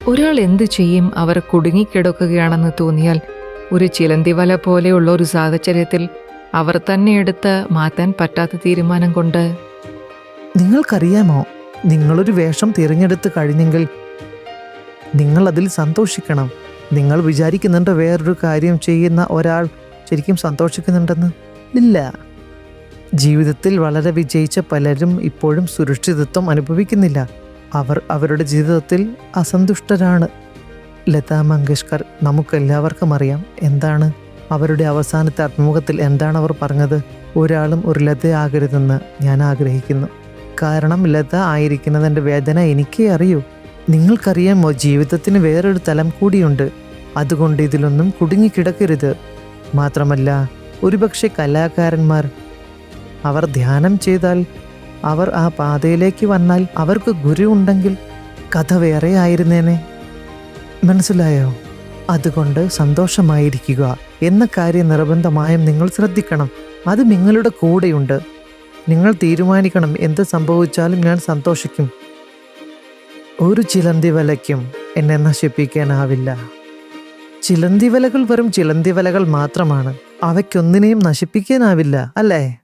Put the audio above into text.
ഒരാൾ എന്തു ചെയ്യും അവർ കുടുങ്ങിക്കിടക്കുകയാണെന്ന് തോന്നിയാൽ ഒരു ചിലന്തിവല പോലെയുള്ള ഒരു സാഹചര്യത്തിൽ അവർ തന്നെ എടുത്ത് മാറ്റാൻ പറ്റാത്ത തീരുമാനം കൊണ്ട്? നിങ്ങൾക്കറിയാമോ, നിങ്ങളൊരു വേഷം തിരഞ്ഞെടുത്ത് കഴിഞ്ഞെങ്കിൽ നിങ്ങൾ അതിൽ സന്തോഷിക്കണം. നിങ്ങൾ വിചാരിക്കുന്നുണ്ട് വേറൊരു കാര്യം ചെയ്യുന്ന ഒരാൾ ശരിക്കും സന്തോഷിക്കുന്നുണ്ടെന്ന്? ഇല്ല. ജീവിതത്തിൽ വളരെ വിജയിച്ച പലരും ഇപ്പോഴും സുരക്ഷിതത്വം അനുഭവിക്കുന്നില്ല. അവർ അവരുടെ ജീവിതത്തിൽ അസന്തുഷ്ടരാണ്. ലതാ മങ്കേഷ്കർ നമുക്കെല്ലാവർക്കും അറിയാം എന്താണ് അവരുടെ അവസാനത്തെ അഭിമുഖത്തിൽ എന്താണ് അവർ പറഞ്ഞത്. ഒരാളും ഒരു ലതയാകരുതെന്ന് ഞാൻ ആഗ്രഹിക്കുന്നു. കാരണം ലത ആയിരിക്കുന്നതിൻ്റെ വേദന എനിക്കേ അറിയൂ. നിങ്ങൾക്കറിയാമോ, ജീവിതത്തിന് വേറൊരു തലം കൂടിയുണ്ട്. അതുകൊണ്ട് ഇതിലൊന്നും കുടുങ്ങിക്കിടക്കരുത്. മാത്രമല്ല, ഒരുപക്ഷെ കലാകാരന്മാർ അവർ ധ്യാനം ചെയ്താൽ, അവർ ആ പാതയിലേക്ക് വന്നാൽ, അവർക്ക് ഗുരു ഉണ്ടെങ്കിൽ കഥ വേറെ ആയിരുന്നേനെ. മനസ്സിലായോ? അതുകൊണ്ട് സന്തോഷമായിരിക്കുക എന്ന കാര്യം നിർബന്ധമായും നിങ്ങൾ ശ്രദ്ധിക്കണം. അത് നിങ്ങളുടെ കൂടെയുണ്ട്. നിങ്ങൾ തീരുമാനിക്കണം, എന്ത് സംഭവിച്ചാലും ഞാൻ സന്തോഷിക്കും. ഒരു ചിലന്തി വലയ്ക്കും എന്നെ നശിപ്പിക്കാനാവില്ല. ചിലന്തി വലകൾ വെറും ചിലന്തി വലകൾ മാത്രമാണ്. അവയ്ക്കൊന്നിനെയും നശിപ്പിക്കാനാവില്ല, അല്ലേ?